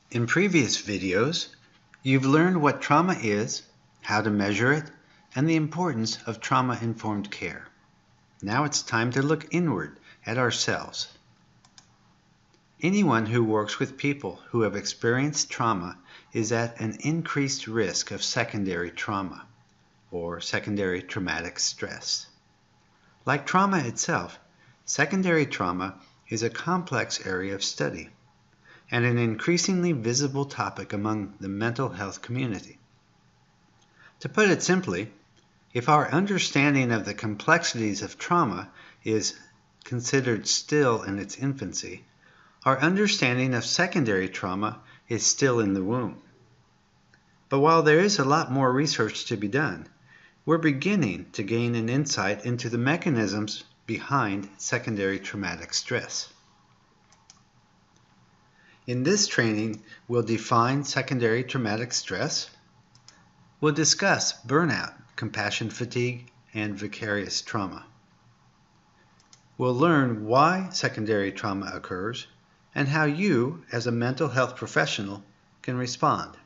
In previous videos, you've learned what trauma is, how to measure it, and the importance of trauma-informed care. Now it's time to look inward at ourselves. Anyone who works with people who have experienced trauma is at an increased risk of secondary trauma, or secondary traumatic stress. Like trauma itself, secondary trauma is a complex area of study and an increasingly visible topic among the mental health community. To put it simply, if our understanding of the complexities of trauma is considered still in its infancy, our understanding of secondary trauma is still in the womb. But while there is a lot more research to be done, we're beginning to gain an insight into the mechanisms behind secondary traumatic stress. In this training, we'll define secondary traumatic stress. We'll discuss burnout, compassion fatigue, and vicarious trauma. We'll learn why secondary trauma occurs and how you, as a mental health professional, can respond.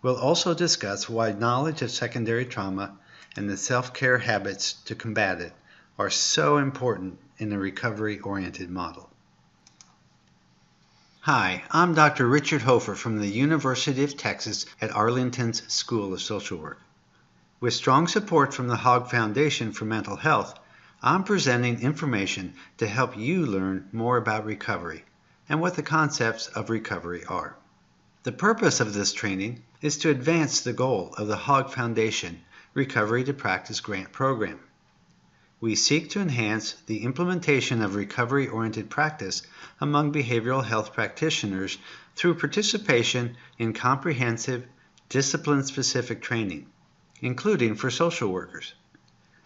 We'll also discuss why knowledge of secondary trauma and the self-care habits to combat it are so important in a recovery-oriented model. Hi, I'm Dr. Richard Hoefer from the University of Texas at Arlington's School of Social Work. With strong support from the Hogg Foundation for Mental Health, I'm presenting information to help you learn more about recovery and what the concepts of recovery are. The purpose of this training is to advance the goal of the Hogg Foundation Recovery to Practice Grant Program. We seek to enhance the implementation of recovery-oriented practice among behavioral health practitioners through participation in comprehensive, discipline-specific training, including for social workers.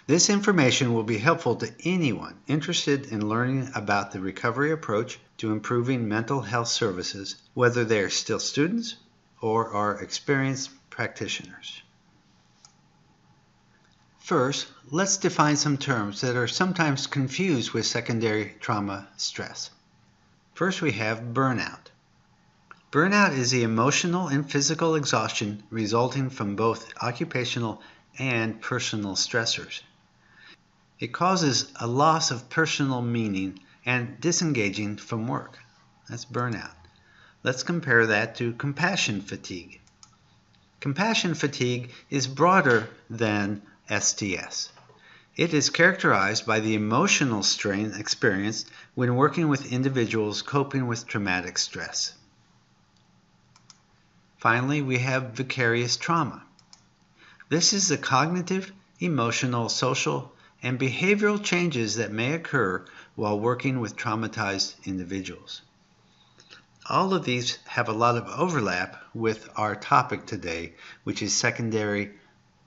This information will be helpful to anyone interested in learning about the recovery approach to improving mental health services, whether they are still students or are experienced practitioners. First, let's define some terms that are sometimes confused with secondary trauma stress. First, we have burnout. Burnout is the emotional and physical exhaustion resulting from both occupational and personal stressors. It causes a loss of personal meaning and disengaging from work. That's burnout. Let's compare that to compassion fatigue. Compassion fatigue is broader than STS. It is characterized by the emotional strain experienced when working with individuals coping with traumatic stress. Finally, we have vicarious trauma. This is the cognitive, emotional, social, and behavioral changes that may occur while working with traumatized individuals. All of these have a lot of overlap with our topic today, which is secondary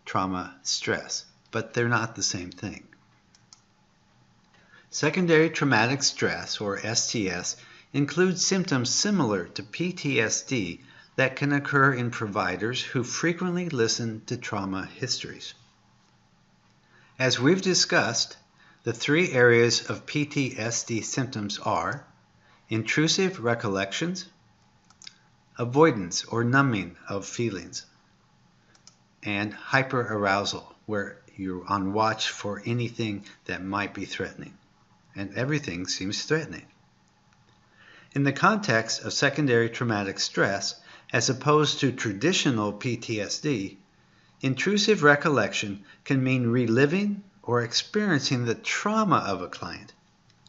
trauma stress, but they're not the same thing. Secondary traumatic stress, or STS, includes symptoms similar to PTSD that can occur in providers who frequently listen to trauma histories. As we've discussed, the three areas of PTSD symptoms are intrusive recollections, avoidance or numbing of feelings, and hyperarousal, where you're on watch for anything that might be threatening, and everything seems threatening. In the context of secondary traumatic stress, as opposed to traditional PTSD, intrusive recollection can mean reliving or experiencing the trauma of a client,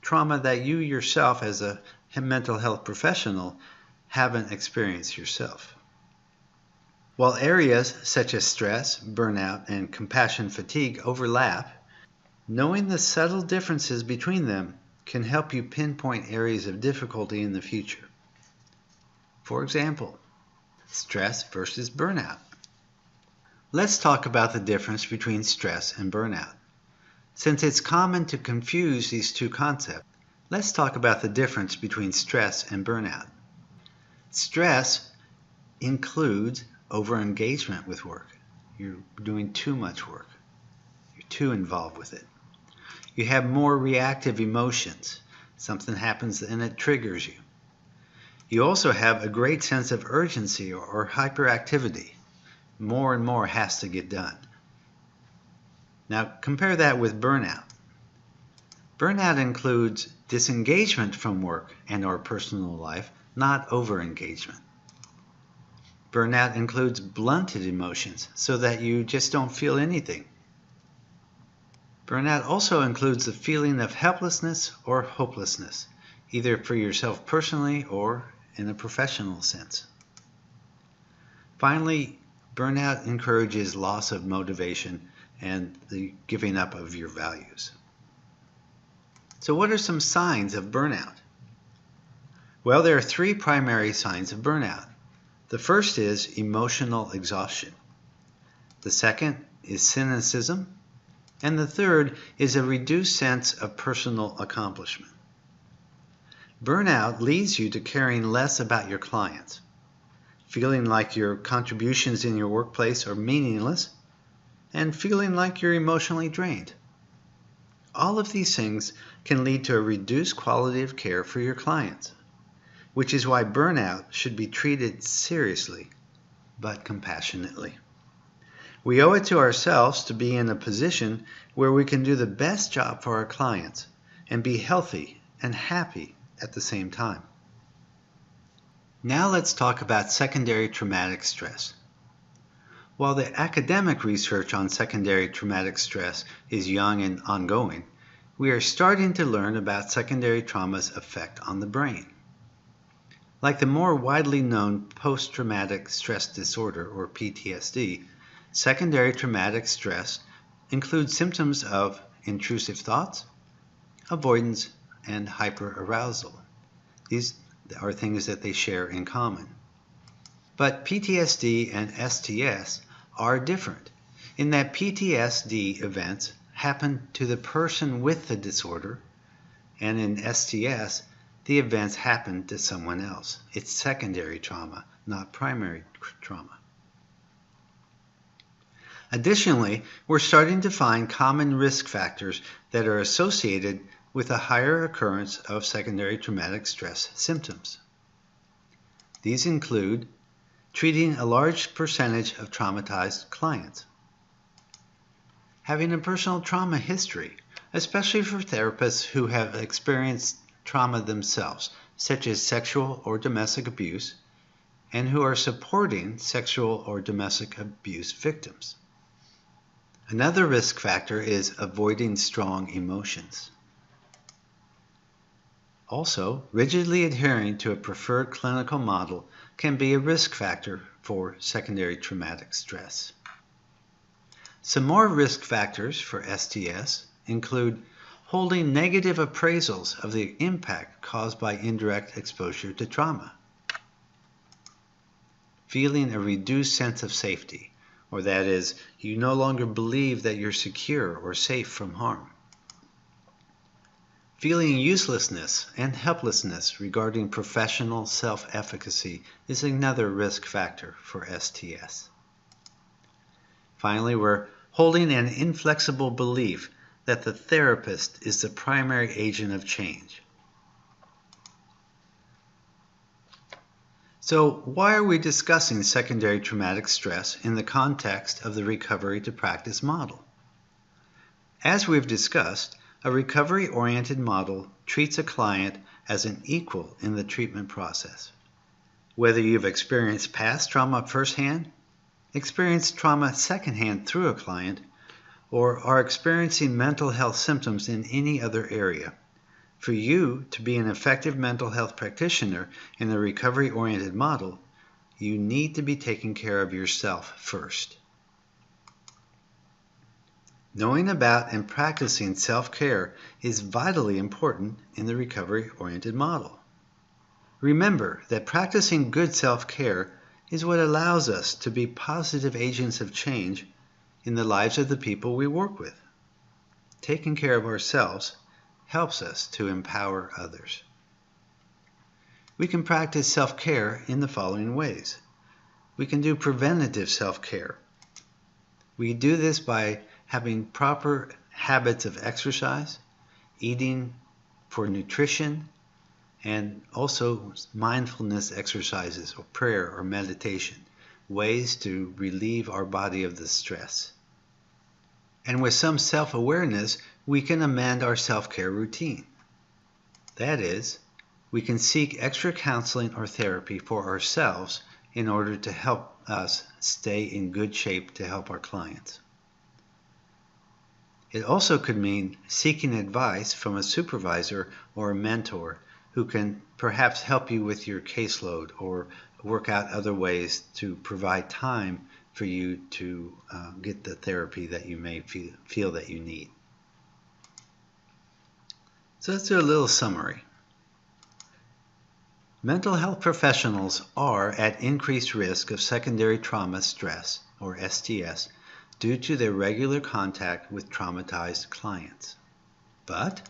trauma that you yourself as a mental health professional haven't experienced yourself. While areas such as stress, burnout, and compassion fatigue overlap, knowing the subtle differences between them can help you pinpoint areas of difficulty in the future. For example, stress versus burnout. Let's talk about the difference between stress and burnout. Since it's common to confuse these two concepts, let's talk about the difference between stress and burnout. Stress includes over-engagement with work. You're doing too much work. You're too involved with it. You have more reactive emotions. Something happens and it triggers you. You also have a great sense of urgency or hyperactivity. More and more has to get done. Now compare that with burnout. Burnout includes disengagement from work and or personal life, not overengagement. Burnout includes blunted emotions so that you just don't feel anything. Burnout also includes the feeling of helplessness or hopelessness, either for yourself personally or in a professional sense. Finally, burnout encourages loss of motivation and the giving up of your values. So what are some signs of burnout? Well, there are three primary signs of burnout. The first is emotional exhaustion. The second is cynicism. And the third is a reduced sense of personal accomplishment. Burnout leads you to caring less about your clients, feeling like your contributions in your workplace are meaningless, and feeling like you're emotionally drained. All of these things can lead to a reduced quality of care for your clients, which is why burnout should be treated seriously, but compassionately. We owe it to ourselves to be in a position where we can do the best job for our clients and be healthy and happy at the same time. Now let's talk about secondary traumatic stress. While the academic research on secondary traumatic stress is young and ongoing, we are starting to learn about secondary trauma's effect on the brain. Like the more widely known post-traumatic stress disorder, or PTSD, secondary traumatic stress includes symptoms of intrusive thoughts, avoidance, and hyperarousal. These are things that they share in common. But PTSD and STS are different in that PTSD events happen to the person with the disorder, and in STS, the events happen to someone else. It's secondary trauma, not primary trauma. Additionally, we're starting to find common risk factors that are associated with a higher occurrence of secondary traumatic stress symptoms. These include treating a large percentage of traumatized clients, having a personal trauma history, especially for therapists who have experienced trauma themselves, such as sexual or domestic abuse, and who are supporting sexual or domestic abuse victims. Another risk factor is avoiding strong emotions. Also, rigidly adhering to a preferred clinical model can be a risk factor for secondary traumatic stress. Some more risk factors for STS include holding negative appraisals of the impact caused by indirect exposure to trauma, feeling a reduced sense of safety, or that is, you no longer believe that you're secure or safe from harm. Feeling uselessness and helplessness regarding professional self-efficacy is another risk factor for STS. Finally, we're holding an inflexible belief that the therapist is the primary agent of change. So why are we discussing secondary traumatic stress in the context of the recovery to practice model? As we've discussed, a recovery-oriented model treats a client as an equal in the treatment process. Whether you've experienced past trauma firsthand, experienced trauma secondhand through a client, or are experiencing mental health symptoms in any other area, for you to be an effective mental health practitioner in the recovery-oriented model, you need to be taking care of yourself first. Knowing about and practicing self-care is vitally important in the recovery-oriented model. Remember that practicing good self-care is what allows us to be positive agents of change in the lives of the people we work with. Taking care of ourselves helps us to empower others. We can practice self-care in the following ways. We can do preventative self-care. We do this by having proper habits of exercise, eating for nutrition, and also mindfulness exercises or prayer or meditation, ways to relieve our body of the stress. And with some self-awareness, we can amend our self-care routine. That is, we can seek extra counseling or therapy for ourselves in order to help us stay in good shape to help our clients. It also could mean seeking advice from a supervisor or a mentor who can perhaps help you with your caseload or work out other ways to provide time for you to get the therapy that you may feel that you need. So let's do a little summary. Mental health professionals are at increased risk of secondary trauma stress, or STS, due to their regular contact with traumatized clients. But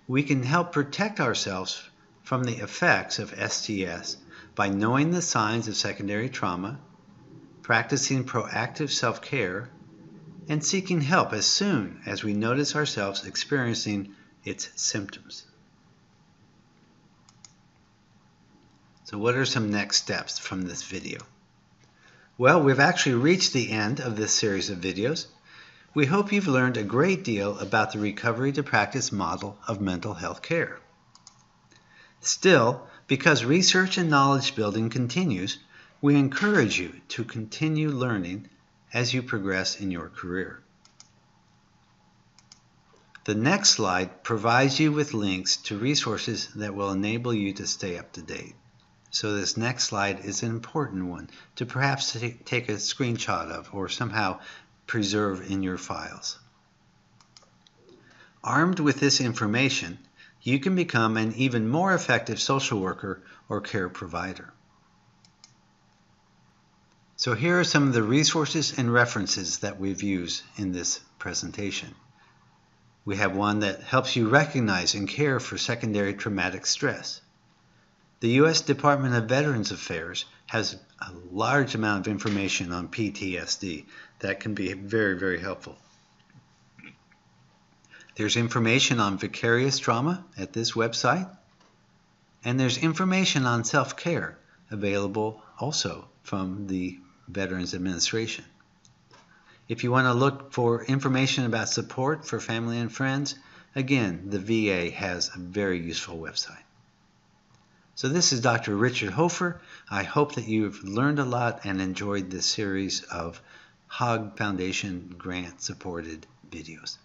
we can help protect ourselves from the effects of STS by knowing the signs of secondary trauma, practicing proactive self-care, and seeking help as soon as we notice ourselves experiencing its symptoms. So what are some next steps from this video? Well, we've actually reached the end of this series of videos. We hope you've learned a great deal about the recovery to practice model of mental health care. Still, because research and knowledge building continues, we encourage you to continue learning as you progress in your career. The next slide provides you with links to resources that will enable you to stay up to date. So this next slide is an important one to perhaps take a screenshot of or somehow preserve in your files. Armed with this information, you can become an even more effective social worker or care provider. So here are some of the resources and references that we've used in this presentation. We have one that helps you recognize and care for secondary traumatic stress. The U.S. Department of Veterans Affairs has a large amount of information on PTSD that can be very, very helpful. There's information on vicarious trauma at this website, and there's information on self-care available also from the Veterans Administration. If you want to look for information about support for family and friends, again, the VA has a very useful website. So this is Dr. Richard Hoefer. I hope that you've learned a lot and enjoyed this series of Hogg Foundation grant-supported videos.